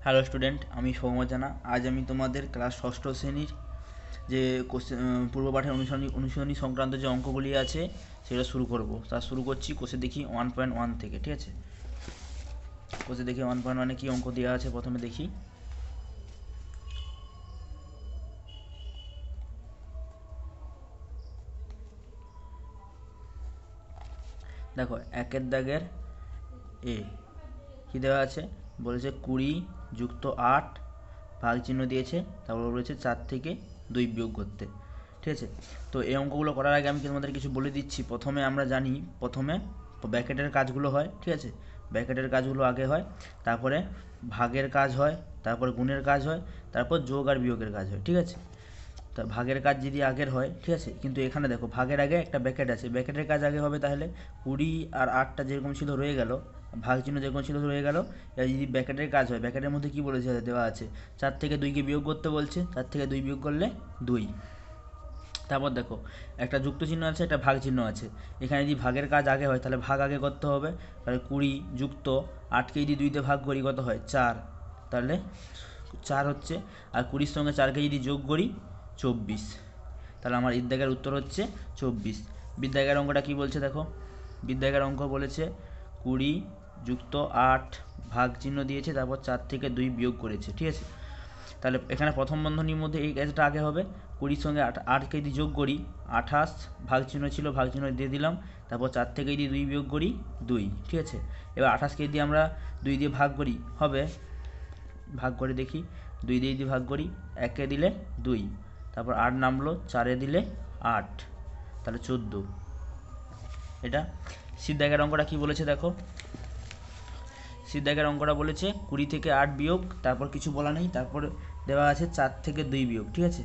Hello student, আমি সৌম্য জানা। আজ আমি তোমাদের ক্লাস ষষ্ঠ শ্রেণীর যে পূর্ব পাঠের অনুশীলনী সংক্রান্ত যে অঙ্কগুলি আছে সেটা শুরু করব। তা শুরু করছি কোষে দেখি 1.1 থেকে। ঠিক আছে, কোষে দেখি 1.1-এ কী অঙ্ক দেওয়া আছে প্রথমে দেখি। দেখো, একের দাগের এ কী দেওয়া আছে, বলেছে 20 যুক্ত 8 ভাগ চিহ্ন দিয়েছে, তারপর বলেছে 4 থেকে 2 বিয়োগ করতে। ঠিক আছে, তো এই অঙ্কগুলো করার আগে আমি তোমাদের কিছু বলে দিচ্ছি। প্রথমে আমরা জানি প্রথমে ব্র্যাকেটের কাজগুলো হয়। ঠিক আছে, ব্র্যাকেটের কাজগুলো আগে হয়, তারপরে ভাগের কাজ হয়, তারপর গুণের কাজ হয়, তারপর যোগ আর বিয়োগের কাজ হয়। ঠিক আছে, তা ভাগের কাজ যদি আগের হয়, ঠিক আছে, কিন্তু এখানে দেখো ভাগের আগে একটা ব্র্যাকেট আছে, ব্র্যাকেটের কাজ আগে হবে, তাহলে 20 আর 8টা যেরকম ছিল রয়ে গেল, ভাগ চিহ্ন যেরকম ছিল রয়ে গেল। এবার যদি ব্র্যাকেটের কাজ হয়, ব্র্যাকেটের মধ্যে কী বলেছে দেওয়া আছে, 4 থেকে 2কে বিয়োগ করতে বলছে, 4 থেকে 2 বিয়োগ করলে 2। তারপর দেখো একটা যুক্ত চিহ্ন আছে, একটা ভাগ চিহ্ন আছে। এখানে যদি ভাগের কাজ আগে হয় তাহলে ভাগ আগে করতে হবে, তাহলে 20 যুক্ত 8কে যদি 2তে ভাগ করি কত হয় 4, তাহলে 4 হচ্ছে। আর 20-র সঙ্গে 4কে যদি যোগ করি 24, তাহলে আমার ইদ্যাগের উত্তর হচ্ছে 24। বিদ্যাগের অঙ্কটা কি বলছে দেখো, বিদ্যাগের অঙ্ক বলেছে 20 যুক্ত 8 ভাগ চিহ্ন দিয়েছে, তারপর 4 থেকে 2 বিয়োগ করেছে। ঠিক আছে, তাহলে এখানে প্রথম বন্ধনীর মধ্যে এই কাজটা আগে হবে। 20-র সঙ্গে 8কে যদি যোগ করি 28, ভাগ চিহ্ন ছিল, ভাগ চিহ্ন দিয়ে দিলাম, তারপর 4 থেকে যদি 2 বিয়োগ করি 2। ঠিক আছে, এবার 28কে যদি আমরা 2 দিয়ে ভাগ করি হবে, ভাগ করে দেখি, 2 দিয়ে যদি ভাগ করি, 1-এ দিলে 2, তারপর 8 নামলো, 4-এ দিলে 8, তাহলে 14। এটা সিদ্ধাগের অঙ্কটা কি বলেছে দেখো, সিদ্ধাগের অঙ্কটা বলেছে 20 থেকে 8 বিয়োগ, তারপর কিছু বলা নেই, তারপর দেওয়া আছে 4 থেকে 2 বিয়োগ। ঠিক আছে,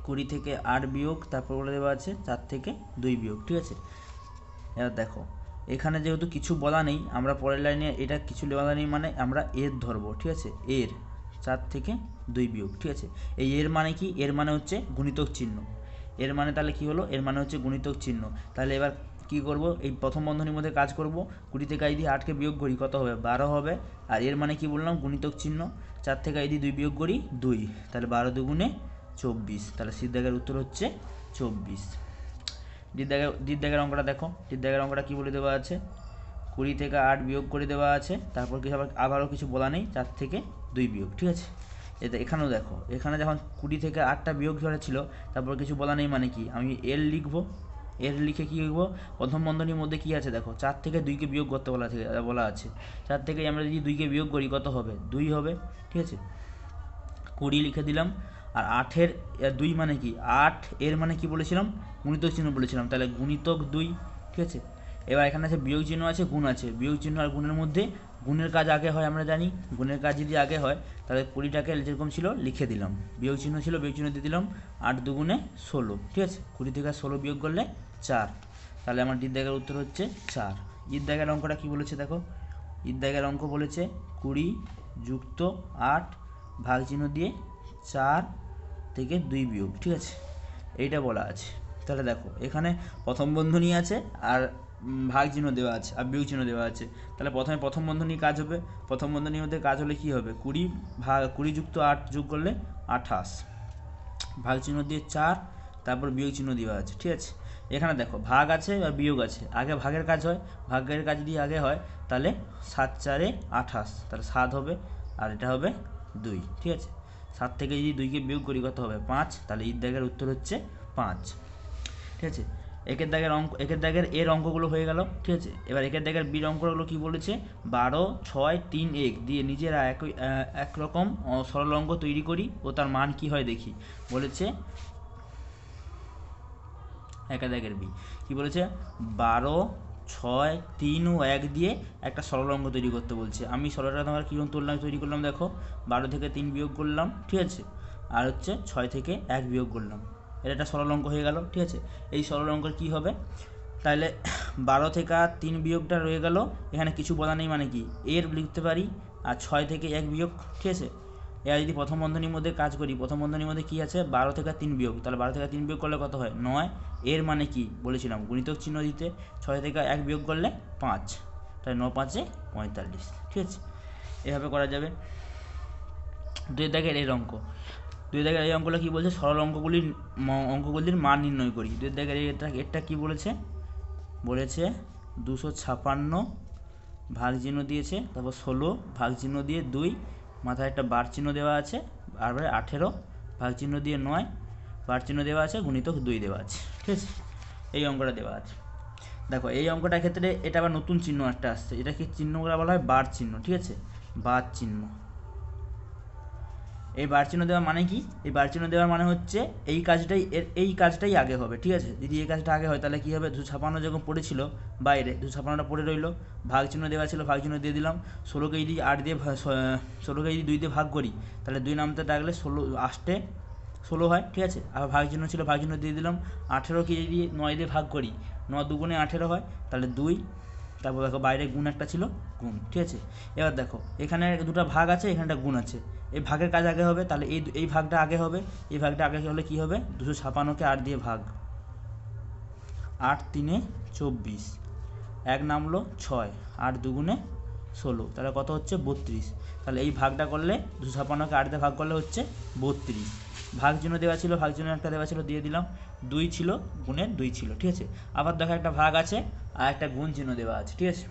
20 থেকে 8 বিয়োগ, তারপর বলে দেওয়া আছে 4 থেকে 2 বিয়োগ। ঠিক আছে, এবার দেখো এখানে যেহেতু কিছু বলা নেই, আমরা পরের লাইনে এটা কিছু বলা নেই মানে আমরা এর ধরবো। ঠিক আছে, এর 4 থেকে 2 বিয়োগ। ঠিক আছে, এই এর মানে কি, এর মানে হচ্ছে গুণিতক চিহ্ন। এর মানে তাহলে কি হলো, এর মানে হচ্ছে গুণিতক চিহ্ন। তাহলে এবার কি করব, এই প্রথম বন্ধনীর মধ্যে কাজ করব। 20 থেকে যদি 8কে বিয়োগ করি কত হবে, 12 হবে। আর এর মানে কি বললাম, গুণিতক চিহ্ন। 4 থেকে যদি 2 বিয়োগ করি 2, তাহলে 12 দুগুণে 24, তাহলে সিদ্ধাগের উত্তর হচ্ছে 24। দিদ্যাগের অঙ্কটা দেখো, দিদ্যাগের অঙ্কটা কী বলে দেওয়া আছে, 20 থেকে 8 বিয়োগ করে দেওয়া আছে, তারপর কিছু আবারও কিছু বলা নেই, 4 থেকে 2 বিয়োগ। ঠিক আছে, এখানেও দেখো, এখানে যখন 20 থেকে 8টা বিয়োগ ধরে ছিল, তারপর কিছু বলা নেই মানে কি, আমি এর লিখবো। এর লিখে কী লিখবো, প্রথম বন্ধনীর মধ্যে কী আছে দেখো, 4 থেকে 2কে বিয়োগ করতে বলা আছে। 4 থেকে আমরা যদি 2কে বিয়োগ করি কত হবে, 2 হবে। ঠিক আছে, 20 লিখে দিলাম। আর 8-এর 2 মানে কি, 8 এর মানে কি বলেছিলাম, গুণিতক চিহ্ন বলেছিলাম, তাহলে গুণিতক 2। ঠিক আছে, এবার এখানে আছে বিয়োগ চিহ্ন আছে, গুণ আছে, বিয়োগ চিহ্ন আর গুণের মধ্যে গুণের কাজ আগে হয়, আমরা জানি গুণের কাজ যদি আগে হয় তাহলে 20টাকে যেরকম ছিল লিখে দিলাম, বিয়োগ চিহ্ন ছিল, বিয়োগ চিহ্ন দিয়ে দিলাম, 8 দুগুণে 16। ঠিক আছে, 20 থেকে 16 বিয়োগ করলে 4, তাহলে আমার দিদ্যাগের উত্তর হচ্ছে 4। ইদ্যাগের অঙ্কটা কী বলেছে দেখো, ইদ্যাগের অঙ্ক বলেছে 20 যুক্ত 8 ভাগ চিহ্ন দিয়ে 4 থেকে 2 বিয়োগ। ঠিক আছে, এইটা বলা আছে। তাহলে দেখো এখানে প্রথম বন্ধনী আছে আর ভাগ চিহ্ন দেওয়া আছে আর বিয়োগ চিহ্ন দেওয়া আছে। তাহলে প্রথমে প্রথম বন্ধনীর কাজ হবে, প্রথম বন্ধনীর মধ্যে কাজ হলে কি হবে, 20 যুক্ত 8 যোগ করলে 28, ভাগ চিহ্ন দিয়ে 4, তারপর বিয়োগ চিহ্ন দেওয়া আছে। ঠিক আছে, এখানে দেখো ভাগ আছে আর বিয়োগ আছে, আগে ভাগের কাজ হয়, ভাগের কাজ যদি আগে হয় তাহলে 7 4-এ 28, তাহলে 7 হবে, আর এটা হবে 2। ঠিক আছে, 7 থেকে যদি 2কে বিয়োগ করি কত হবে 5, তাহলে ইদ্যাগের উত্তর হচ্ছে 5। ঠিক আছে, একের দাগের এর অঙ্কগুলো হয়ে গেল। ঠিক আছে, এবার একের দাগের বির অঙ্কগুলো কি বলেছে, 12 6 3 1 দিয়ে নিজেরা একরকম সরল অঙ্ক তৈরি করি ও তার মান কি হয় দেখি। বলেছে একের দাগের বি কি বলেছে, 12 6 3 ও 1 দিয়ে একটা সরল অঙ্ক তৈরি করতে বলছে। আমি সরলটা তোমার কীরকম তৈরি করলাম দেখো, 12 থেকে 3 বিয়োগ করলাম। ঠিক আছে, আর হচ্ছে 6 থেকে 1 বিয়োগ করলাম, এটা একটা সরল অঙ্ক হয়ে গেল। ঠিক আছে, এই সরল অঙ্কের কী হবে, তাহলে 12 থেকে 3 বিয়োগটা রয়ে গেল, এখানে কিছু বলা নেই মানে কি, এর লিখতে পারি, আর 6 থেকে 1 বিয়োগ। ঠিক আছে, এবার যদি প্রথম বন্ধনীর মধ্যে কাজ করি, প্রথম বন্ধনীর মধ্যে কী আছে, 12 থেকে 3 বিয়োগ, তাহলে 12 থেকে 3 বিয়োগ করলে কত হয় 9, এর মানে কি বলেছিলাম গুণিতক চিহ্ন দিতে, 6 থেকে 1 বিয়োগ করলে 5, তাহলে 9 5-এ 45। ঠিক আছে, এভাবে করা যাবে। 2 দাগের এই অঙ্ক, 2 দাগের এই অঙ্কটা কী বলছে, সরল অঙ্কগুলির মান নির্ণয় করি। 2 দাগের এটা কী বলেছে, 256 ভাগ চিহ্ন দিয়েছে, তারপর 16 ভাগ চিহ্ন দিয়ে 2, মাথায় একটা বার চিহ্ন দেওয়া আছে, আর 18 ভাগ চিহ্ন দিয়ে 9 বার চিহ্ন দেওয়া আছে, গুণিতক 2 দেওয়া আছে। ঠিক আছে, এই অঙ্কটা দেওয়া আছে। দেখো এই অঙ্কটার ক্ষেত্রে এটা আবার নতুন চিহ্ন একটা আসছে, এটা কি চিহ্নগুলো বলা হয় বার চিহ্ন। ঠিক আছে, বার চিহ্ন। এই বার চিহ্ন দেওয়ার মানে কি, এই বার চিহ্ন দেওয়ার মানে হচ্ছে এই কাজটাই আগে হবে। ঠিক আছে, যদি এই কাজটা আগে হয় তাহলে কী হবে, 256 যখন পড়েছিল বাইরে, 256টা পড়ে রইলো, ভাগ চিহ্ন দেওয়া ছিল, ভাগ চিহ্ন দিয়ে দিলাম। 16কে যদি 8 দিয়ে 16কে যদি 2 দিয়ে ভাগ করি, তাহলে 2 নামতে ডাকলে 16 হয়। ঠিক আছে, আবার ভাগ চিহ্ন ছিল, ভাগ চিহ্ন দিয়ে দিলাম। 18কে যদি 9 দিয়ে ভাগ করি, 9 দুগুণে 18 হয়, তাহলে 2, তারপর দেখো বাইরে গুণ একটা ছিল, গুণ। ঠিক আছে, এবার দেখো এখানে দুটো ভাগ আছে, এখানে একটা গুণ আছে, এই ভাগের কাজ আগে হবে, তাহলে এই ভাগটা আগে হবে। এই ভাগটা আগে হলে কী হবে, 256কে 8 দিয়ে ভাগ, 8 3 24, 1 নামলো 6, 8 দুগুণে 16, তাহলে কত হচ্ছে 32। তাহলে এই ভাগটা করলে 256কে 8 দিয়ে ভাগ করলে হচ্ছে 32। ভাগ চিহ্ন দেওয়া ছিল, ভাগ চিহ্ন একটা দেওয়া ছিল, দিয়ে দিলাম। 2 ছিল, গুণের 2 ছিল। ঠিক আছে, আবার দেখো একটা ভাগ আছে আর একটা গুণ চিহ্ন দেওয়া আছে। ঠিক আছে,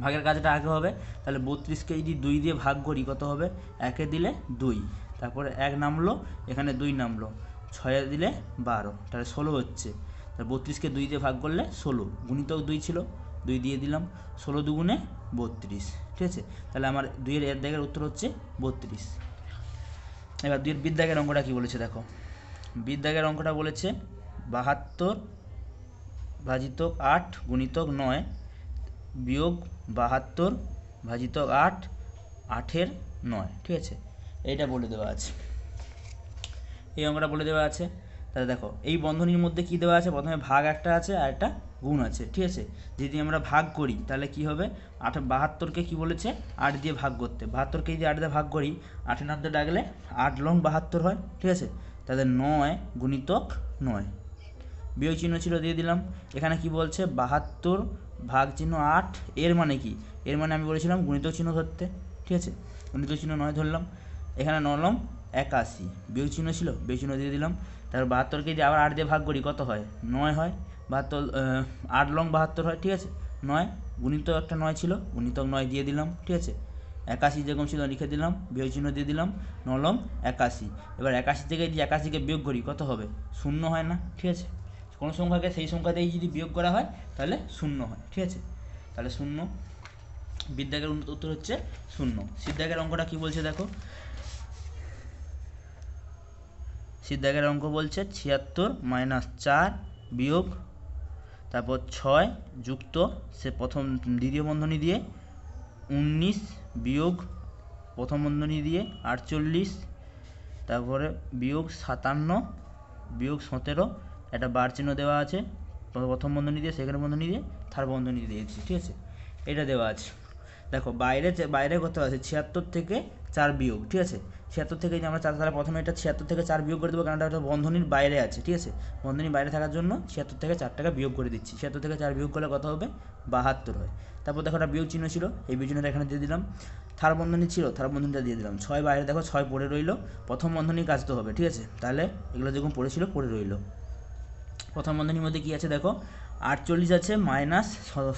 ভাগের কাজটা আগে হবে, তাহলে 32কে যদি 2 দিয়ে ভাগ করি কত হবে, 1 দিলে 2, তারপরে 1 নামলো, এখানে 2 নামলো, 6 দিলে 12, তাহলে 16 হচ্ছে। তাহলে 32কে 2 দিয়ে ভাগ করলে 16, গুণিতক 2 ছিল, 2 দিয়ে দিলাম, 16 দুগুণে 32। ঠিক আছে, তাহলে আমার 2 এর দাগের উত্তর হচ্ছে 32। এবার 2 বিদ্যাগের অঙ্কটা কী বলেছে দেখো, বিদ্যাগের অঙ্কটা বলেছে 72 ভাজিতক 8 গুণিতক 9 বিয়োগ 72 ভাজিতক 8 8-এর 9। ঠিক আছে, এইটা বলে দেওয়া আছে, এই অঙ্কটা বলে দেওয়া আছে। তাহলে দেখো এই বন্ধনীর মধ্যে কি দেওয়া আছে, প্রথমে ভাগ একটা আছে আর একটা গুণ আছে। ঠিক আছে, যদি আমরা ভাগ করি তাহলে কি হবে, 72কে কী বলেছে 8 দিয়ে ভাগ করতে, 72কে যদি 8 দিয়ে ভাগ করি, 8 নামতে ডাকলে 8 লং 72 হয়। ঠিক আছে, তাহলে 9 গুণিতক 9, বিয়োগ চিহ্ন ছিল, দিয়ে দিলাম। এখানে কি বলছে 72 ভাগ চিহ্ন 8, এর মানে কি, এর মানে আমি বলেছিলাম গুণিতক চিহ্ন ধরতে। ঠিক আছে, গুণিতক চিহ্ন 9 ধরলাম, এখানে 9 লং 81, বিয়োগ চিহ্ন ছিল, বিয়োগ চিহ্ন দিয়ে দিলাম। তারপর 72কে যদি আবার 8 দিয়ে ভাগ করি কত হয়, 9 হয়। 72 8 লং 72 হয়। ঠিক আছে, 9 গুণিতক একটা 9 ছিল, গুণিতক 9 দিয়ে দিলাম। ঠিক আছে, 81 যেরকম ছিল লিখে দিলাম, বিয়োগ চিহ্ন দিয়ে দিলাম, 9 লং 81। এবার 81 থেকে যদি 81কে বিয়োগ করি কত হবে, 0 হয় না। ঠিক আছে, কোনো সংখ্যাকে সেই সংখ্যাতেই যদি বিয়োগ করা হয় তাহলে 0 হয়। ঠিক আছে, তাহলে 0, বিদ্যাগের উত্তর হচ্ছে 0। সিদ্ধাগের অঙ্কটা কি বলছে দেখো, সিদ্ধাগের অঙ্ক বলছে 76 - 4 বিয়োগ, তারপর 6 যুক্ত সে দ্বিতীয় বন্ধনী দিয়ে 19 বিয়োগ প্রথম বন্ধনী দিয়ে 48, তারপরে বিয়োগ 57 বিয়োগ 17, একটা বার চিহ্ন দেওয়া আছে, প্রথম বন্ধনী দিয়ে সেকেন্ড বন্ধনী দিয়ে থার্ড বন্ধনী দিয়েছি। ঠিক আছে, এটা দেওয়া আছে। দেখো বাইরে কত আছে, 76 থেকে 4 বিয়োগ। ঠিক আছে, 76 থেকে যদি আমরা 4, তাহলে প্রথমে এটা 76 থেকে 4 বিয়োগ করে দেবো, কারণ এটা বন্ধনীর বাইরে আছে। ঠিক আছে, বন্ধনীর বাইরে থাকার জন্য 76 থেকে 4 টাকা বিয়োগ করে দিচ্ছি। 76 থেকে 4 বিয়োগ করলে কত হবে, 72 হয়। তারপর দেখো একটা বিয়োগ চিহ্ন ছিল, এই বিয়োগ চিহ্নটা এখানে দিয়ে দিলাম। থার্ড বন্ধনী ছিল, থার্ড বন্ধনীটা দিয়ে দিলাম। 6 বাইরে দেখো 6 পড়ে রইলো, প্রথম বন্ধনীর কাজ তো হবে। ঠিক আছে, তাহলে এগুলো যেরকম পড়েছিল পড়ে রইলো। প্রথম বন্ধনীর মধ্যে কী আছে দেখো, 48 আছে, মাইনাস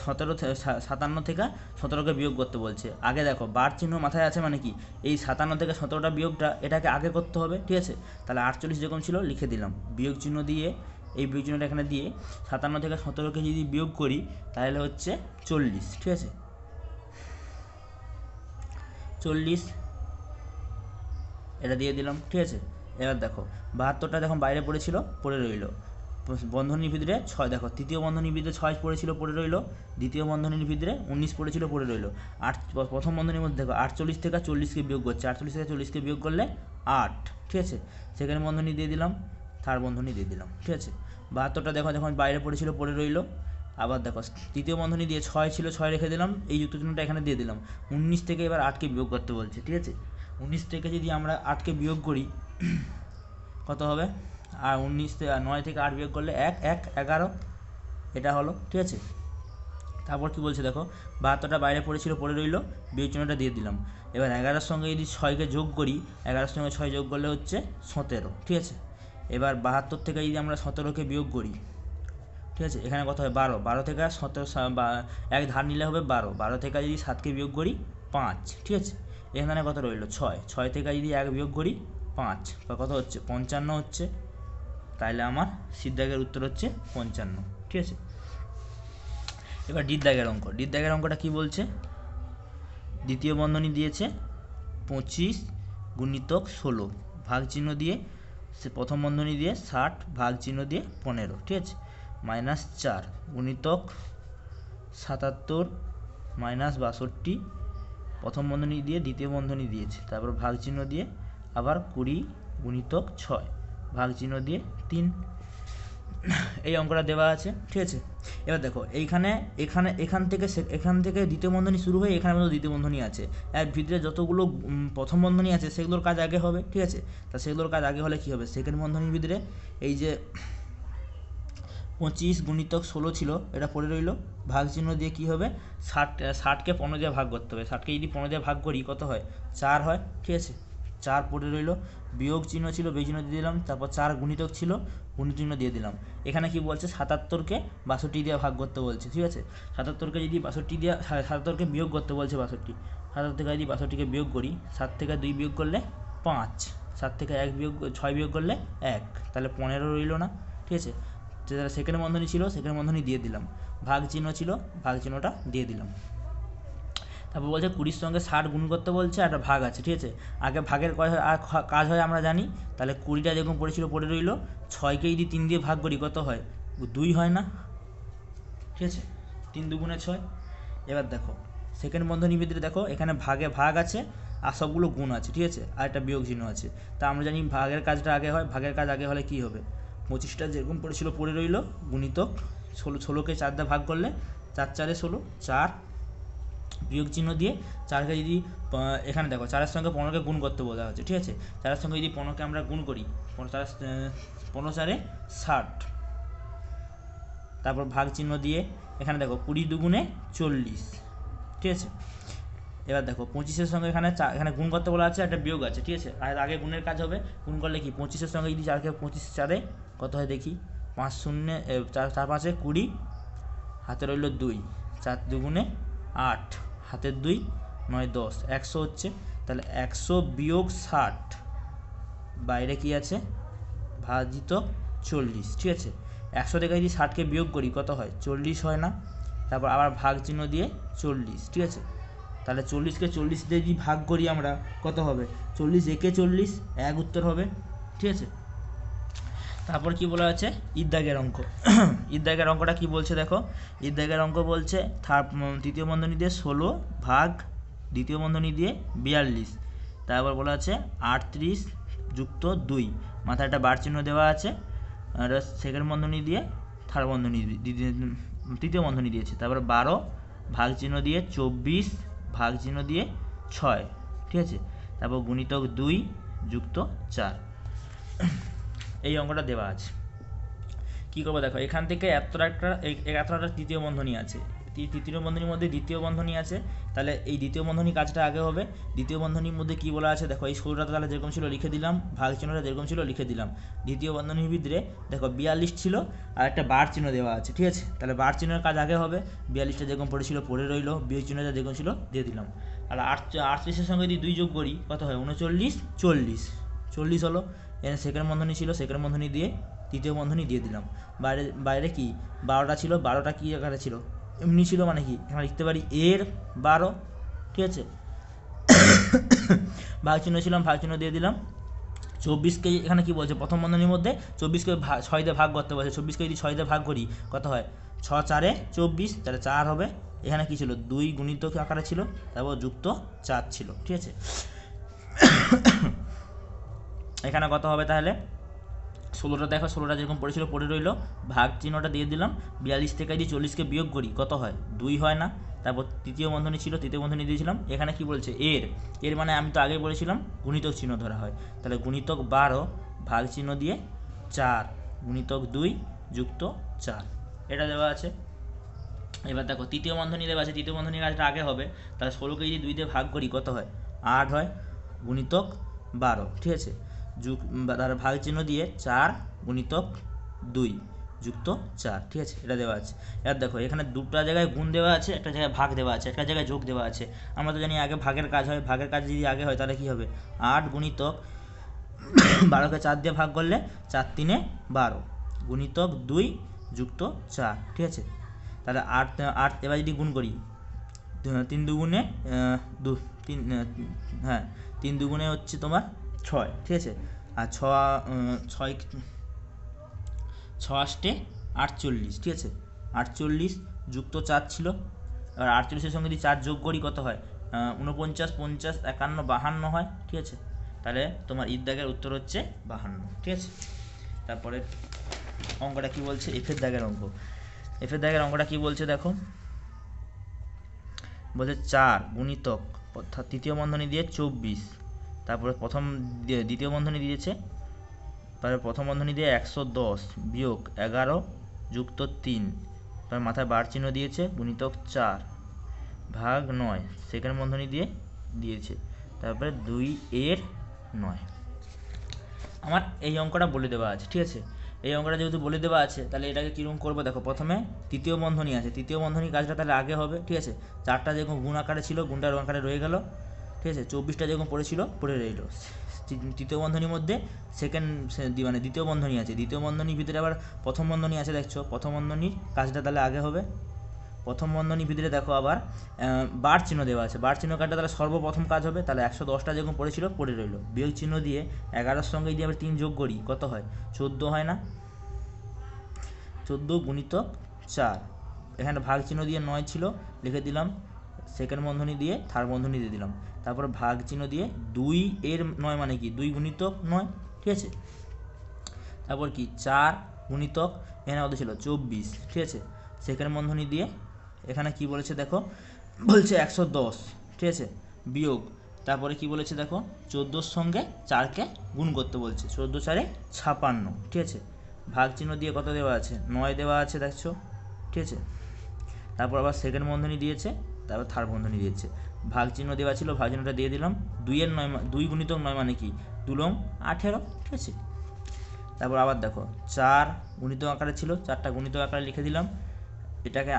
57 থেকে 17কে বিয়োগ করতে বলছে। আগে দেখো বার চিহ্ন মাথায় আছে মানে কি, এই 57 থেকে 17টা বিয়োগটা এটাকে আগে করতে হবে। ঠিক আছে, তাহলে 48 যেরকম ছিল লিখে দিলাম, বিয়োগ চিহ্ন দিয়ে এই বিয়োগ চিহ্নটা এখানে দিয়ে 57 থেকে 17কে যদি বিয়োগ করি তাহলে হচ্ছে 40। ঠিক আছে, 40 এটা দিয়ে দিলাম। ঠিক আছে, এবার দেখো 72টা যখন বাইরে পড়েছিল পড়ে রইল, বন্ধনীর ভিতরে 6 দেখো, তৃতীয় বন্ধনীর ভিতরে 6 পড়েছিল পড়ে রইল, দ্বিতীয় বন্ধনীর ভিতরে 19 পড়েছিল পড়ে রইল। প্রথম বন্ধনীর মধ্যে দেখো 48 থেকে 40কে বিয়োগ করছে, 48 থেকে 40কে বিয়োগ করলে 8। ঠিক আছে, সেকেন্ড বন্ধনী দিয়ে দিলাম, থার্ড বন্ধনী দিয়ে দিলাম। ঠিক আছে, 72টা দেখো যখন বাইরে পড়েছিল পড়ে রইল। আবার দেখো তৃতীয় বন্ধনী দিয়ে 6 ছিল, 6 রেখে দিলাম, এই যুক্ত চিহ্নটা এখানে দিয়ে দিলাম। 19 থেকে এবার 8কে বিয়োগ করতে বলছে। ঠিক আছে, 19 থেকে যদি আমরা 8কে বিয়োগ করি কত হবে, আর 9 থেকে 8 বিয়োগ করলে 1 1 11, এটা হলো। ঠিক আছে, তারপর কি বলছে দেখো, 72টা বাইরে পড়েছিল, পড়ে রইলো, বিয়োগ চিহ্নটা দিয়ে দিলাম। এবার 11-এর সঙ্গে যদি 6কে যোগ করি, 11-এর সঙ্গে 6 যোগ করলে হচ্ছে 17, ঠিক আছে। এবার 72 থেকে যদি আমরা 17কে বিয়োগ করি, ঠিক আছে, এখানে কত হয় 12, 12 থেকে 17 এক ধার নিলে হবে 12, 12 থেকে যদি 7কে বিয়োগ করি 5, ঠিক আছে। এখানে কত রইলো 6, 6 থেকে যদি 1 বিয়োগ করি 5, কত হচ্ছে 55 হচ্ছে। তাহলে আমার সির দাগের উত্তর হচ্ছে 55, ঠিক আছে। এবার ডির দাগের অঙ্ক, ডির দাগের অঙ্কটা কী বলছে, দ্বিতীয় বন্ধনী দিয়েছে 25 গুণিতক 16 ভাগ চিহ্ন দিয়ে, সে প্রথম বন্ধনী দিয়ে 60 ভাগ চিহ্ন দিয়ে 15, ঠিক আছে, -4 গুণিতক 77 -62 প্রথম বন্ধনী দিয়ে দ্বিতীয় বন্ধনী দিয়েছে, তারপর ভাগ চিহ্ন দিয়ে আবার 20 গুণিতক 6 ভাগ চিহ্ন দিয়ে 3। এই অঙ্কটা দেওয়া আছে, ঠিক আছে। এবার দেখো এখান থেকে দ্বিতীয় বন্ধনী শুরু হয়ে এখানে মধ্যে দ্বিতীয় বন্ধনী আছে, এর ভিতরে যতগুলো প্রথম বন্ধনী আছে সেগুলোর কাজ আগে হবে, ঠিক আছে। তা সেগুলোর কাজ আগে হলে কী হবে, সেকেন্ড বন্ধনীর ভিতরে এই যে 25 গুণিতক 16 ছিল, এটা পড়ে রইল, ভাগ চিহ্ন দিয়ে কী হবে, 60কে 15 দিয়ে ভাগ করতে হবে, 60কে যদি 15 দিয়ে ভাগ করি কত হয় 4 হয়, ঠিক আছে, 4 পড়ে রইল, বিয়োগ চিহ্ন ছিল, বিয়োগ চিহ্ন দিয়ে দিলাম, তারপর 4 গুণিতক ছিল, গুণিত চিহ্ন দিয়ে দিলাম। এখানে কি বলছে 77কে 62 দিয়ে ভাগ করতে বলছে, ঠিক আছে। 77কে যদি 62 দিয়ে 77কে বিয়োগ করতে বলছে 62, 77 থেকে যদি 62কে বিয়োগ করি, 7 থেকে 2 বিয়োগ করলে 5, 7 থেকে 6 বিয়োগ করলে 1, তাহলে 15 রইল না, ঠিক আছে। যেটা সেকেন্ড বন্ধনী ছিল সেকেন্ড বন্ধনী দিয়ে দিলাম, ভাগ চিহ্ন ছিল, ভাগ চিহ্নটা দিয়ে দিলাম। তারপর বলছে 20-র সঙ্গে 60 গুণ করতে বলছে, একটা ভাগ আছে, ঠিক আছে। আগে ভাগের কাজ হয় আমরা জানি, তাহলে 20টা যেরকম পড়েছিল পড়ে রইল, 6কে যদি 3 দিয়ে ভাগ করি কত হয় 2 হয় না, ঠিক আছে, 3 দুগুণে 6। এবার দেখো সেকেন্ড বন্ধনীর ভিতরে দেখো এখানে ভাগ আছে আর সবগুলো গুণ আছে, ঠিক আছে, আর একটা বিয়োগ চিহ্ন আছে। তা আমরা জানি ভাগের কাজটা আগে হয়, ভাগের কাজ আগে হলে কি হবে, 25টা যেরকম পড়েছিল পড়ে রইল, গুণিতক 16কে 4 দিয়ে ভাগ করলে 4 4 16, 4 বিয়োগ চিহ্ন দিয়ে 4কে যদি এখানে দেখো 4-এর সঙ্গে 15কে গুণ করতে বলা হচ্ছে, ঠিক আছে। 4-এর সঙ্গে যদি 15কে আমরা গুণ করি, 15 4 60, তারপর ভাগ চিহ্ন দিয়ে এখানে দেখো 20 দুগুণে 40, ঠিক আছে। এবার দেখো 25-এর সঙ্গে এখানে গুণ করতে বলা আছে, একটা বিয়োগ আছে, ঠিক আছে। আর আগে গুণের কাজ হবে, গুণ করলে কি 25-এর সঙ্গে যদি 4কে 25 4 কত হয় দেখি, 5 0 4 5 20, হাতে রইল 2, 4 দুগুণে 8, হাতের 2 9 10, 100 হচ্ছে। তাহলে 100 বিয়োগ 60, বাইরে কি আছে ভাজিত 40, ঠিক আছে। 100 থেকে যদি 60কে বিয়োগ করি কত হয় 40 হয় না, তারপর আবার ভাগ চিহ্ন দিয়ে 40, ঠিক আছে। তাহলে 40কে 40 দিয়ে যদি ভাগ করি আমরা কত হবে, 40 একে 40, 1 উত্তর হবে, ঠিক আছে। তারপর কি বলা আছে ঈদ দাগের অঙ্ক, ঈদ দাগের অঙ্কটা কি বলছে দেখো, ঈদ দাগের অঙ্ক বলছে তৃতীয় বন্ধনী দিয়ে 16 ভাগ দ্বিতীয় বন্ধনী দিয়ে 42, তারপর বলা আছে 38 যুক্ত 2, মাথায় একটা বার চিহ্ন দেওয়া আছে, আর সেকেন্ড বন্ধনী দিয়ে থার্ড বন্ধনী তৃতীয় বন্ধনী দিয়েছে, তারপর 12 ভাগ চিহ্ন দিয়ে 24 ভাগ চিহ্ন দিয়ে 6, ঠিক আছে, তারপর গুণিতক 2 যুক্ত 4। এই অঙ্কটা দেওয়া আছে, কী করবো দেখো এখান থেকে এতটা একটা তৃতীয় বন্ধনী আছে, তৃতীয় বন্ধনীর মধ্যে দ্বিতীয় বন্ধনী আছে, তাহলে এই দ্বিতীয় বন্ধনী কাজটা আগে হবে। দ্বিতীয় বন্ধনীর মধ্যে কী বলা আছে দেখো, এই 16টা তাহলে যেরকম ছিল লিখে দিলাম, ভাগ চিহ্নটা যেরকম ছিল লিখে দিলাম। দ্বিতীয় বন্ধনীর ভিতরে দেখো 42 ছিল আর একটা বার চিহ্ন দেওয়া আছে, ঠিক আছে, তাহলে বার চিহ্নের কাজ আগে হবে, 42টা যেরকম পড়েছিল পড়ে রইল, বিয়োগ চিহ্নটা যেরকম ছিল দিয়ে দিলাম। আর 38-এর সঙ্গে যদি 2 যোগ করি কত হয় 39, 40 হলো। এখানে সেকেন্ড বন্ধনী ছিল, সেকেন্ড বন্ধনী দিয়ে তৃতীয় বন্ধনী দিয়ে দিলাম। বাইরে কি 12টা ছিল, 12টা কী আকারে ছিল এমনি ছিল, মানে কি এখানে লিখতে পারি এর 12, ঠিক আছে। ভাগ চিহ্ন ছিলাম, ভাগ চিহ্ন দিয়ে দিলাম। 24কে এখানে কি বলছে প্রথম বন্ধনীর মধ্যে 24কে 6 দিয়ে ভাগ করতে বলছে, 24কে যদি 6 দিয়ে ভাগ করি কত হয় 6 4 24, তাহলে 4 হবে। এখানে কি ছিল 2 গুণিত আকারে ছিল, তারপর যুক্ত 4 ছিল, ঠিক আছে। এখানে কত হবে তাহলে 16টা দেখো, 16টা যেরকম পড়েছিল পড়ে রইল, ভাগ চিহ্নটা দিয়ে দিলাম। 42 থেকে যদি 40কে বিয়োগ করি কত হয় 2 হয় না, তারপর তৃতীয় বন্ধনী ছিল, তৃতীয় বন্ধনী দিয়েছিলাম। এখানে কি বলছে এর মানে আমি তো আগেই বলেছিলাম গুণিতক চিহ্ন ধরা হয়, তাহলে গুণিতক 12 ভাগ চিহ্ন দিয়ে 4 গুণিতক 2 যুক্ত 4, এটা দেওয়া আছে। এবার দেখো তৃতীয় বন্ধনী দেওয়া আছে, তৃতীয় বন্ধনীর কাজটা আগে হবে, তাহলে 16কে যদি 2 দিয়ে ভাগ করি কত হয়, 8 হয়, গুণিতক 12, ঠিক আছে, তার ভাগ চিহ্ন দিয়ে 4 গুণিতক 2 যুক্ত 4, ঠিক আছে, এটা দেওয়া আছে। এবার দেখো এখানে দুটো জায়গায় গুণ দেওয়া আছে, একটা জায়গায় ভাগ দেওয়া আছে, একটা জায়গায় যোগ দেওয়া আছে। আমরা তো জানি আগে ভাগের কাজ হয়, ভাগের কাজ যদি আগে হয় তাহলে কী হবে, 8 গুণিতক 12কে 4 দিয়ে ভাগ করলে 4 3 12 গুণিতক 2 যুক্ত 4, ঠিক আছে। তাহলে 8 এবার যদি গুণ করি 3 দুগুণে 3, হ্যাঁ 3 দুগুণে হচ্ছে তোমার 6, ঠিক আছে, আর 6 8 48, ঠিক আছে, 48 যুক্ত 4 ছিল। আর 48-এর সঙ্গে যদি 4 যোগ করি কত হয়, 49, 50, 51, 52 হয়, ঠিক আছে। তাহলে তোমার দাগের উত্তর হচ্ছে 52, ঠিক আছে। তারপরে অঙ্কটা কি বলছে, এফের দাগের অঙ্ক। এফের দাগের অঙ্কটা কি বলছে দেখো, বলছে 4 গুণিতক অর্থাৎ তৃতীয় বন্ধনী দিয়ে 24, তারপরে দ্বিতীয় বন্ধনী দিয়েছে, তারপরে প্রথম বন্ধনী দিয়ে 110 বিয়োগ 11 যুক্ত 3, তার মাথায় বার চিহ্ন দিয়েছে, গুণিতক 4 ভাগ 9, সেকেন্ড বন্ধনী দিয়ে দিয়েছে, তারপরে 2/9। আমার এই অঙ্কটা বলে দেওয়া আছে, ঠিক আছে। এই অঙ্কটা যেহেতু বলে দেওয়া আছে তাহলে এটাকে কীরকম করবো দেখো, প্রথমে তৃতীয় বন্ধনী আছে, তৃতীয় বন্ধনী কাজটা তাহলে আগে হবে, ঠিক আছে। 4টা যেরকম গুণ আকারে ছিল গুণটা আকারে রয়ে গেল, ঠিক আছে, 24টা যেরকম পড়েছিল পড়ে রইল। তৃতীয় বন্ধনীর মধ্যে মানে দ্বিতীয় বন্ধনী আছে, দ্বিতীয় বন্ধনীর ভিতরে আবার প্রথম বন্ধনী আছে, দেখছো প্রথম বন্ধনীর কাজটা তাহলে আগে হবে। প্রথম বন্ধনীর ভিতরে দেখো আবার বার চিহ্ন দেওয়া আছে, বার চিহ্ন কাজটা তাহলে সর্বপ্রথম কাজ হবে, তাহলে 110টা যেরকম পড়েছিল পড়ে রইল, বিয়োগ চিহ্ন দিয়ে 11-র সঙ্গে যদি আবার 3 যোগ করি কত হয়, 14 হয় না, 14 গুণিতক 4, এখানে ভাগ চিহ্ন দিয়ে 9 ছিল লিখে দিলাম, সেকেন্ড বন্ধনী দিয়ে থার্ড বন্ধনী দিয়ে দিলাম, তারপর ভাগ চিহ্ন দিয়ে 2/9 মানে কি 2 গুণিতক 9, ঠিক আছে। তারপর কি 4 গুণিতক এখানে কত ছিল 24, ঠিক আছে, সেকেন্ড বন্ধনী দিয়ে এখানে কি বলেছে দেখো, বলছে 110, ঠিক আছে, বিয়োগ, তারপরে কি বলেছে দেখো 14-র সঙ্গে 4কে গুণ করতে বলছে, 14 4 56, ঠিক আছে, ভাগ চিহ্ন দিয়ে কত দেওয়া আছে 9 দেওয়া আছে, দেখছো, ঠিক আছে। তারপর আবার সেকেন্ড বন্ধনী দিয়েছে, তারপর থার্ড বন্ধনী দিয়েছে, ভাগ চিহ্ন দেওয়া ছিল, ভাগ চিহ্নটা দিয়ে দিলাম, 2/9 2 গুণিতক 9 মানে কি 2 লং 18, ঠিক আছে। তারপর আবার দেখো 4 গুণিতক আকারে ছিল, 4টা গুণিতক আকারে লিখে দিলাম, এটাকে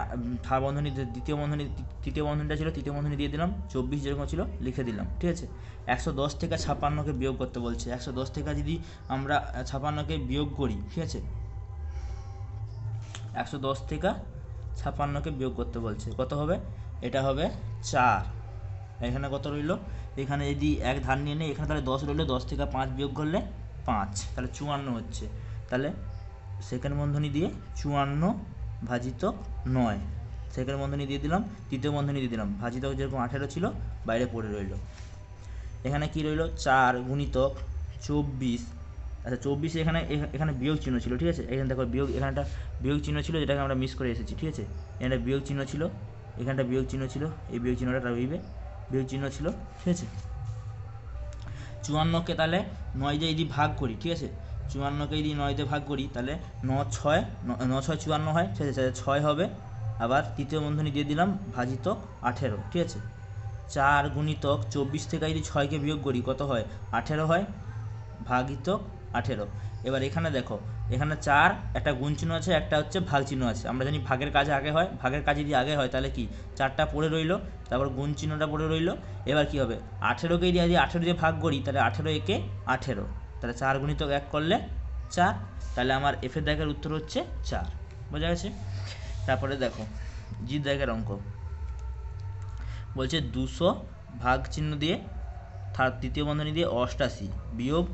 থার্ড বন্ধনী দ্বিতীয় বন্ধনী তৃতীয় বন্ধনীটা ছিল, তৃতীয় বন্ধনী দিয়ে দিলাম, 24 যেরকম ছিল লিখে দিলাম, ঠিক আছে। 110 থেকে 56কে বিয়োগ করতে বলছে, 110 থেকে যদি আমরা 56কে বিয়োগ করি, ঠিক আছে, 110 থেকে 56কে বিয়োগ করতে বলছে, কত হবে, এটা হবে 4, এখানে কত রইল, এখানে যদি এক ধার নিয়ে নেই, এখানে তাহলে 10 রইল, 10 থেকে 5 বিয়োগ করলে 5, তাহলে 54 হচ্ছে, তাহলে সেকেন্ড বন্ধনী দিয়ে 54 ভাজিত 9, সেকেন্ড বন্ধনী দিয়ে দিলাম, তৃতীয় বন্ধনী দিয়ে দিলাম, ভাজিত যেরকম 18 ছিল বাইরে পড়ে রইল। এখানে কি রইল 4 গুণিতক 24, আচ্ছা 24 এখানে বিয়োগ চিহ্ন ছিল, ঠিক আছে, এখানে দেখো বিয়োগ, এখানটা বিয়োগ চিহ্ন ছিল যেটাকে আমরা মিস করে এসেছি, ঠিক আছে, এখানে বিয়োগ চিহ্ন ছিল, এখানটা বিয়োগ চিহ্ন ছিল, এই বিয়োগ চিহ্নটা রইবে, বিয়োগ চিহ্ন ছিল, ঠিক আছে। 54কে তাহলে 9 দিয়ে যদি ভাগ করি, ঠিক আছে, 54কে যদি 9 দিয়ে ভাগ করি তাহলে 9 6 54 হয়, ঠিক আছে, 6 হবে, আবার তৃতীয় বন্ধনী দিয়ে দিলাম, ভাজিত 18, ঠিক আছে। 4 গুণিতক 24 থেকে যদি 6কে বিয়োগ করি কত হয় 18 হয়, ভাগিত 18। এবার এখানে দেখো, এখানে 4 একটা গুণ চিহ্ন আছে, একটা হচ্ছে ভাগ চিহ্ন আছে, আমরা জানি ভাগের কাজ আগে হয়, ভাগের কাজ যদি আগে হয় তাহলে কি 4টা পড়ে রইল, তারপর গুণ চিহ্নটা পড়ে রইল, এবার কি হবে 18কে যদি 18 দিয়ে ভাগ করি তাহলে 18 একে 18, তাহলে 4 গুণিতক 1 করলে 4, তাহলে আমার এফের দাগের উত্তর হচ্ছে 4, বোঝা গেছে। তারপরে দেখো জি দাগের অঙ্ক বলছে 200 ভাগ চিহ্ন দিয়ে তৃতীয় বন্ধনী দিয়ে 88 বিয়োগ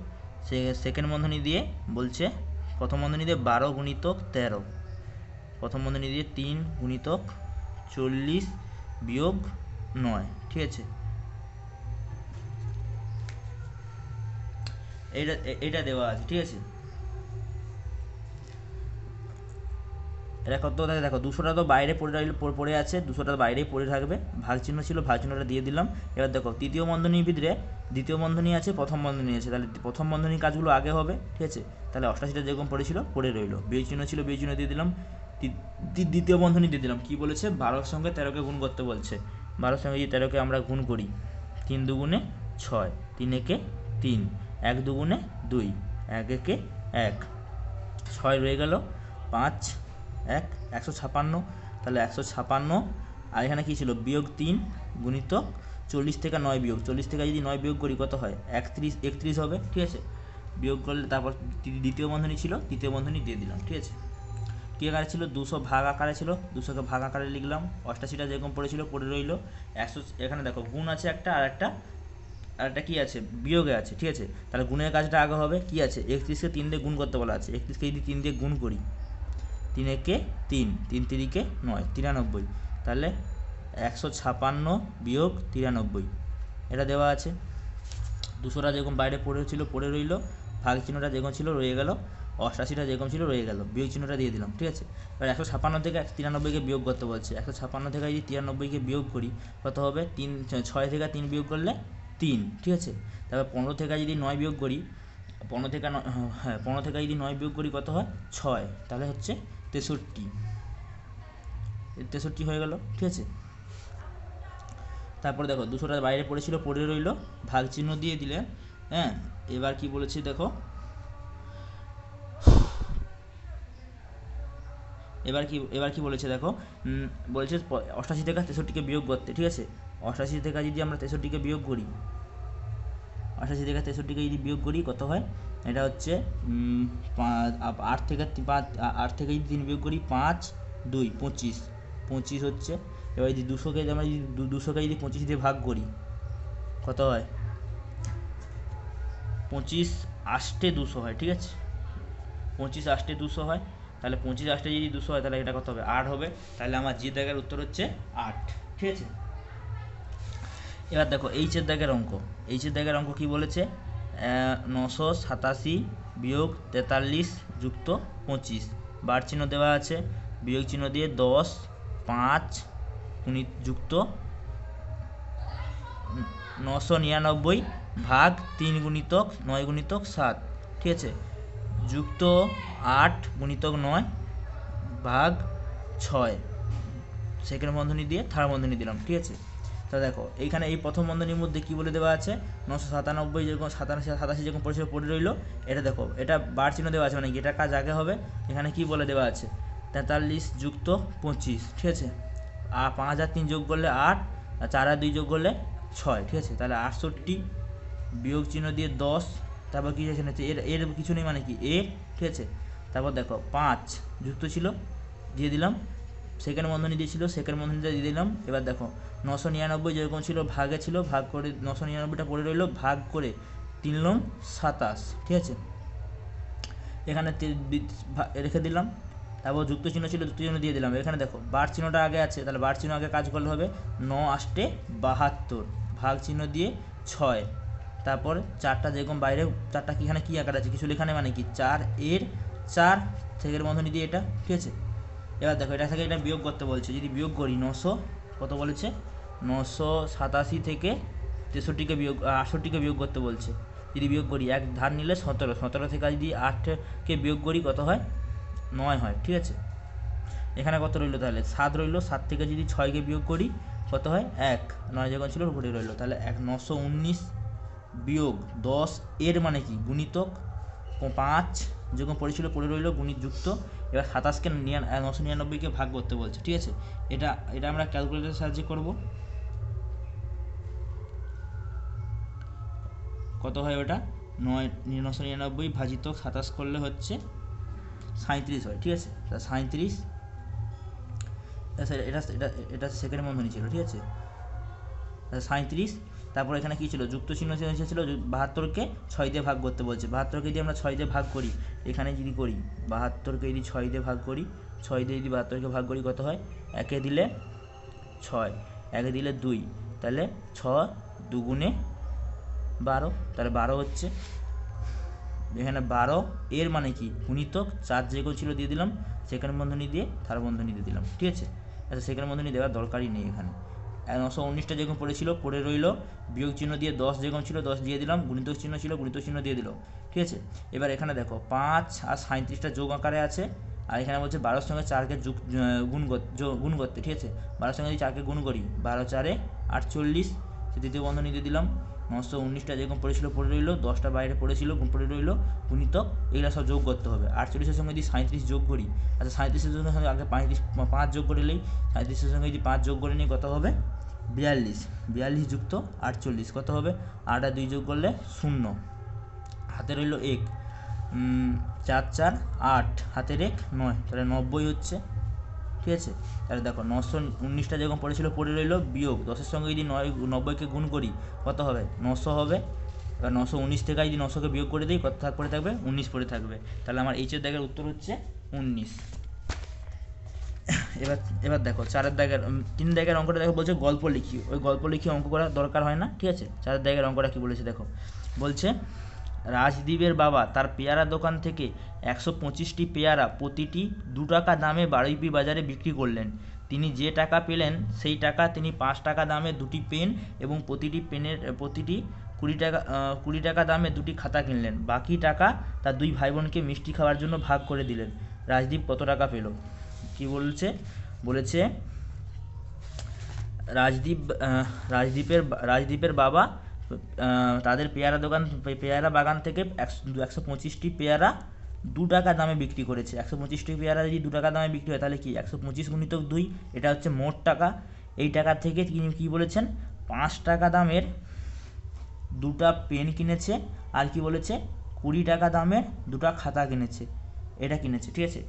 সেকেন্ড বন্ধনী দিয়ে বলছে প্রথম বন্ধনী দিয়ে 12 গুণিতক 13, প্রথম বন্ধনী দিয়ে 3 গুণিতক 40 বিয়োগ 9, ঠিক আছে। এটা দেওয়া আছে, ঠিক আছে। এটা কত দেখো 200টা তো বাইরে পড়ে আছে, 200টা বাইরেই পড়ে থাকবে, ভাগ চিহ্ন ছিল, ভাগ চিহ্নটা দিয়ে দিলাম। এবার দেখো তৃতীয় বন্ধনীর ভিতরে দ্বিতীয় বন্ধনী আছে, প্রথম বন্ধনী আছে, তাহলে প্রথম বন্ধনীর কাজগুলো আগে হবে, ঠিক আছে, তাহলে 88টা যেরকম পড়েছিল পড়ে রইল, বিয়োগ চিহ্ন ছিল, বিয়োগ চিহ্ন দিয়ে দিলাম, দ্বিতীয় বন্ধনী দিয়ে দিলাম। কি বলেছে? 12-র সঙ্গে 13কে গুণ করতে বলছে। 12-র সঙ্গে যদি 13কে আমরা গুণ করি, 3 দুগুণে 6, 3 একে 3, 1 দুগুণে 2, 1 একে 1, 6 রয়ে গেল, 5 1 156। তাহলে 156, আর এখানে কী ছিল? বিয়োগ 3 গুণিতক 40 থেকে 9 বিয়োগ, 40 থেকে যদি 9 বিয়োগ করি কত হয়? 31 হবে। ঠিক আছে, বিয়োগ করলে তারপর দ্বিতীয় বন্ধনী ছিল, তৃতীয় বন্ধনী দিয়ে দিলাম। ঠিক আছে, কী আকারে ছিল? 200 ভাগ আকারে ছিল, 200কে ভাগ আকারে লিখলাম। 88টা যেরকম পড়েছিল পড়ে রইল। 100 এখানে দেখো গুণ আছে একটা, আর একটা কি আছে? বিয়োগে আছে। ঠিক আছে, তাহলে গুণের কাজটা আগে হবে। কি আছে? 31কে 3 দিয়ে গুণ করতে বলা আছে। 31কে যদি 3 দিয়ে গুণ করি, 3 একে 3, 3 3কে 9, 93। তাহলে 156 বিয়োগ 93, এটা দেওয়া আছে। 200টা যেরকম বাইরে পড়েছিল পড়ে রইল, ভাগ চিহ্নটা যেরকম ছিল রয়ে গেল, 88টা যেরকম ছিল রয়ে গেল, বিয়োগ চিহ্নটা দিয়ে দিলাম। ঠিক আছে, এবার 156 থেকে 93কে বিয়োগ করতে বলছে। 156 থেকে যদি 93কে বিয়োগ করি কত হবে? 6 থেকে 3 বিয়োগ করলে 3। ঠিক আছে, তারপর 15 থেকে যদি 9 বিয়োগ করি, 15 থেকে 15 থেকে যদি 9 বিয়োগ করি কত হয়? 6, তাহলে হচ্ছে 63 হয়ে গেল। ঠিক আছে, তারপর দেখো 200টা বাইরে পড়েছিল পড়ে রইল, ভাগ চিহ্ন দিয়ে দিলে। হ্যাঁ, এবার কি বলেছি দেখো, এবার কি বলেছে দেখো, বলেছে 88 থেকে 63কে বিয়োগ করতে। ঠিক আছে, 88 থেকে যদি আমরা 63কে বিয়োগ করি, 88 থেকে 63কে যদি বিয়োগ করি কত হয়? এটা হচ্ছে 8 থেকে যদি 3 বিয়োগ করি, 5 2 25 হচ্ছে। এবার যদি 200কে আমরা যদি 25 দিয়ে ভাগ করি কত হয়? 25 8 200 হয়। ঠিক আছে, 25 8 200 হয়। তাহলে 25 8 যদি 200 হয়, তাহলে এটা কত হবে? 8 হবে। তাহলে আমার জি দাগের উত্তর হচ্ছে 8। ঠিক আছে, এবার দেখো এইচের দাগের অঙ্ক। এইচের দাগের অঙ্ক কি বলেছে? 987 বিয়োগ 43 যুক্ত 25, বার চিহ্ন দেওয়া আছে, বিয়োগ চিহ্ন দিয়ে 10 5 যুক্ত 999 ভাগ 3 গুণিতক 9 গুণিতক 7। ঠিক আছে, যুক্ত 8 গুণিতক 9 ভাগ 6, সেকেন্ড বন্ধনী দিয়ে থার্ড বন্ধনী দিলাম। ঠিক আছে, তা দেখো এইখানে এই প্রথম বন্ধনীর মধ্যে কি বলে দেওয়া আছে? 997 যেরকম 87 যেরকম পরিসর পড়ে রইল। এটা দেখো, এটা বার চিহ্ন দেওয়া আছে, মানে এটা কাজ আগে হবে। এখানে কি বলে দেওয়া আছে? 43 যুক্ত 25। ঠিক আছে, আর 5003 যোগ করলে 8, আর 4 আর 2 যোগ করলে 6। ঠিক আছে, তাহলে 68 বিয়োগ চিহ্ন দিয়ে 10, তারপর কি এখানে এর কিছু নেই, মানে কি এ। ঠিক আছে, তারপর দেখো 5 যুক্ত ছিল দিয়ে দিলাম, সেকেন্ড বন্ধনী দিয়েছিল, সেকেন্ড বন্ধনীটা দিয়ে দিলাম। এবার দেখো 999 যেরকম ছিল ভাগে ছিল, ভাগ করে 999টা পড়ে রইল, ভাগ করে 3 লং 27। ঠিক আছে, এখানে রেখে দিলাম। তারপর যুক্ত চিহ্ন ছিল, যুক্ত চিহ্ন দিয়ে দিলাম। এখানে দেখো বার চিহ্নটা আগে আছে, তাহলে বার চিহ্ন আগে কাজ করলে হবে। 9 8 72 ভাগ চিহ্ন দিয়ে 6, তারপর 4টা যেরকম বাইরে 4টা কি এখানে কী আকার আছে? কিছু লেখানে, মানে কি 4 এর 4 সেকেন্ড বন্ধনী দিয়ে এটা। ঠিক আছে, এবার দেখো এটা থেকে এটা বিয়োগ করতে বলছে। যদি বিয়োগ করি 900 কত বলেছে? 987 থেকে 63কে বিয়োগ 68কে বিয়োগ করতে বলছে। যদি বিয়োগ করি, এক ধার নিলে 17 থেকে যদি 8কে বিয়োগ করি কত হয়? 9 হয়। ঠিক আছে, এখানে কত রইল? তাহলে 7 রইল। 7 থেকে যদি 6কে বিয়োগ করি কত হয়? 1, 9 যখন ছিল উপরে রইল। তাহলে 919 বিয়োগ 10 এর মানে কি গুণিতক 5 যখন পড়েছিল পড়ে রইল গুণিত যুক্ত। এবার 27কে 999কে ভাগ করতে বলছে। ঠিক আছে, এটা আমরা ক্যালকুলেটরের সাহায্যে করব। কত হয় ওটা? 999 ভাজিত 27 করলে হচ্ছে 37 হয়। ঠিক আছে, তা 37, এটা সেকেন্ড বন্ধনী ছিল। ঠিক আছে, 37। তারপর এখানে কী ছিল? যুক্ত চিহ্ন ছিল 72কে 6 দিয়ে ভাগ করতে বলছে। 72কে যদি আমরা 6 দিয়ে ভাগ করি, এখানে যদি করি 72কে যদি 6 দিয়ে ভাগ করি, 6 দিয়ে যদি 72কে ভাগ করি কত হয়? 1 দিলে 6, 1 দিলে 2, তাহলে 6 2 12, তাহলে 12 হচ্ছে। এখানে 12 এর মানে কি গুণিতক 4 যেগুলো ছিল দিয়ে দিলাম, সেকেন্ড বন্ধনী দিয়ে থার্ড বন্ধনী দিয়ে দিলাম। ঠিক আছে, আচ্ছা সেকেন্ড বন্ধনী দেওয়ার দরকারই নেই এখানে। 919টা যেরকম পড়েছিল পড়ে রইল, বিয়োগ চিহ্ন দিয়ে 10 যেরকম ছিল 10 দিয়ে দিলাম, গুণিতক চিহ্ন ছিল গুণিতক চিহ্ন দিয়ে দিল। ঠিক আছে, এবার এখানে দেখো 5 আর 37টা যোগ আকারে আছে, আর এখানে বলছে 12 সঙ্গে 4কে গুণ করতে, ঠিক আছে। 12 সঙ্গে যদি 4কে গুণ করি, 12 4 48, সে দ্বিতীয় বন্ধনী দিয়ে দিলাম। 919টা যেরকম পড়েছিল পড়ে রইলো, 10টা বাইরে পড়েছিল পড়ে রইলো, গুণিতক এগুলো সব যোগ করতে হবে। 48-এর সঙ্গে যদি 37 যোগ করি, আচ্ছা 37-এর সঙ্গে আগে 5 যোগ করে নিই। 37-এর সঙ্গে যদি 5 যোগ করে নিই কত হবে? 42 যুক্ত 48 কত হবে? 8 আর 2 যোগ করলে 0, হাতে রইল 1, 4 4 8, হাতের 1 9, তাহলে 90 হচ্ছে, ঠিক আছে। তাহলে দেখো 919টা যেরকম পড়েছিল পড়ে রইল, বিয়োগ 10-এর সঙ্গে যদি 90কে গুণ করি কত হবে? 900 হবে। এবার 919 থেকে যদি 900কে বিয়োগ করে দিই কত পড়ে থাকবে? 19 পড়ে থাকবে। তাহলে আমার এইচের দাগের উত্তর হচ্ছে 19। এবার দেখো 4 দাগের 3 দাগের অঙ্কটা দেখো, বলছে গল্প লিখি। ওই গল্প লিখি অঙ্ক করা দরকার হয় না, ঠিক আছে। 4 দাগের অঙ্কটা কি বলেছে দেখো, বলছে রাজদীপের বাবা তার পেয়ারা দোকান থেকে 125টি পেয়ারা প্রতিটি 2 টাকা দামে বারুইপি বাজারে বিক্রি করলেন। তিনি যে টাকা পেলেন সেই টাকা তিনি 5 টাকা দামে 2টি পেন এবং প্রতিটি 20 টাকা দামে 2টি খাতা কিনলেন। বাকি টাকা তার 2 ভাই বোনকে মিষ্টি খাওয়ার জন্য ভাগ করে দিলেন। রাজদীপ কত টাকা পেল? কি বলেছে রাজদীপের বাবা তাদের পেয়ারা বাগান থেকে 125টি পেয়ারা 2 টাকা দামে বিক্রি করেছে। 125টি পেয়ারা যদি 2 টাকা দামে বিক্রি হয় তাহলে কি 125 গুণিতক 2, এটা হচ্ছে মোট টাকা। এই টাকা থেকে তিনি কী বলেছেন? 5 টাকা দামের 2টা পেন কিনেছে, আর কি বলেছে 20 টাকা দামের 2টা খাতা কিনেছে, এটা কিনেছে, ঠিক আছে।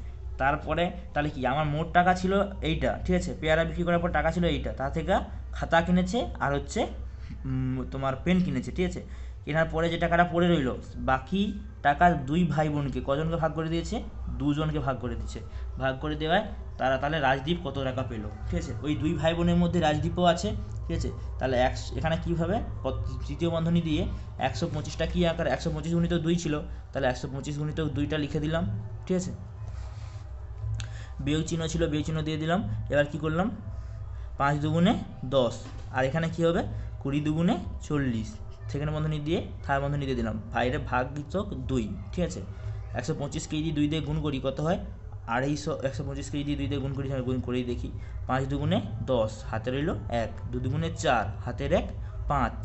তারপরে তাহলে কি আমার মোট টাকা ছিল এইটা, ঠিক আছে। পেয়ারা বিক্রি করার পর টাকা ছিল এইটা, তা থেকে খাতা কিনেছে আর হচ্ছে তোমার পেন কিনেছে, ঠিক আছে। কেনার পরে যে টাকাটা পড়ে রইল, বাকি টাকা 2 ভাই বোনকে কজনকে ভাগ করে দিয়েছে? 2 জনকে ভাগ করে দিয়েছে। ভাগ করে দেওয়ায় তাহলে রাজদীপ কত টাকা পেল, ঠিক আছে। ওই 2 ভাই বোনের মধ্যে রাজদীপও আছে, ঠিক আছে। তাহলে এখানে কীভাবে তৃতীয় বন্ধনী দিয়ে 125টা কী আকার 125 গুণিত 2 ছিল, তাহলে 125 গুণিত 2টা লিখে দিলাম, ঠিক আছে। বিয়োগ চিহ্ন ছিল, বিয়োগ চিহ্ন দিয়ে দিলাম। এবার কি করলাম? 5 দুগুণে 10, আর এখানে কি হবে? 20 দুগুণে 40, সেকেন্ড বন্ধনী দিয়ে থার্ড বন্ধনী দিয়ে দিলাম, বাইরে ভাগিতক 2, ঠিক আছে। 125কে যদি 2 দিয়ে গুণ করি কত হয়? 250। 125কে যদি 2 দিয়ে গুণ করি, গুণ করেই দেখি। 5 দুগুণে 10, হাতে রইল 1, 2 দুগুণে 4, হাতের 1 5,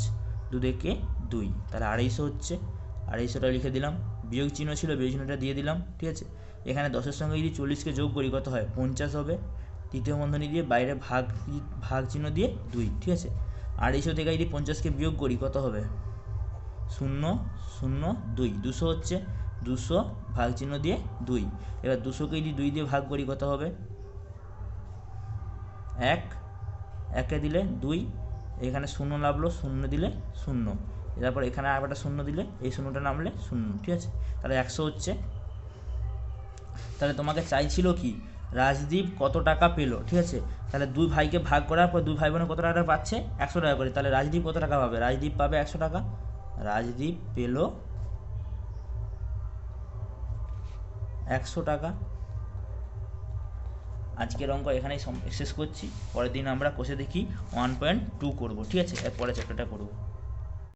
2 থেকে 2, তাহলে 250 হচ্ছে। 250টা লিখে দিলাম। বিয়োগ চিহ্ন ছিল, বিয়োগ চিহ্নটা দিয়ে দিলাম, ঠিক আছে। এখানে 10-এর সঙ্গে যদি 40কে যোগ করি কত হয়? 50 হবে। তৃতীয় বন্ধনী দিয়ে বাইরে ভাগ চিহ্ন দিয়ে 2, ঠিক আছে। 250 থেকে যদি 50কে বিয়োগ করি কত হবে? 0 0 2, 200 হচ্ছে। 200 ভাগ চিহ্ন দিয়ে 2, এবার 200কে যদি 2 দিয়ে ভাগ করি কত হবে? 1, 1কে দিলে 2, এখানে 0 নামলো, 0 দিলে 0, তারপর এখানে আর একটা 0 দিলে এই 0টা নামলে 0, ঠিক আছে। তাহলে 100 হচ্ছে। তাহলে তোমাকে চাইছিল কি রাজদীপ কত টাকা পেল, ঠিক আছে। তাহলে 2 ভাইকে ভাগ করার পর 2 ভাই বোনে কত টাকা পাচ্ছে? 100 টাকা করে। তাহলে রাজদীপ কত টাকা পাবে? রাজদীপ পাবে 100 টাকা। রাজদীপ পেল 100 টাকা। আজকের অঙ্ক এখানেই শেষ করছি। পরের দিন আমরা কষে দেখি 1.2 করব, ঠিক আছে। এর পরে চ্যাপ্টারটা করব।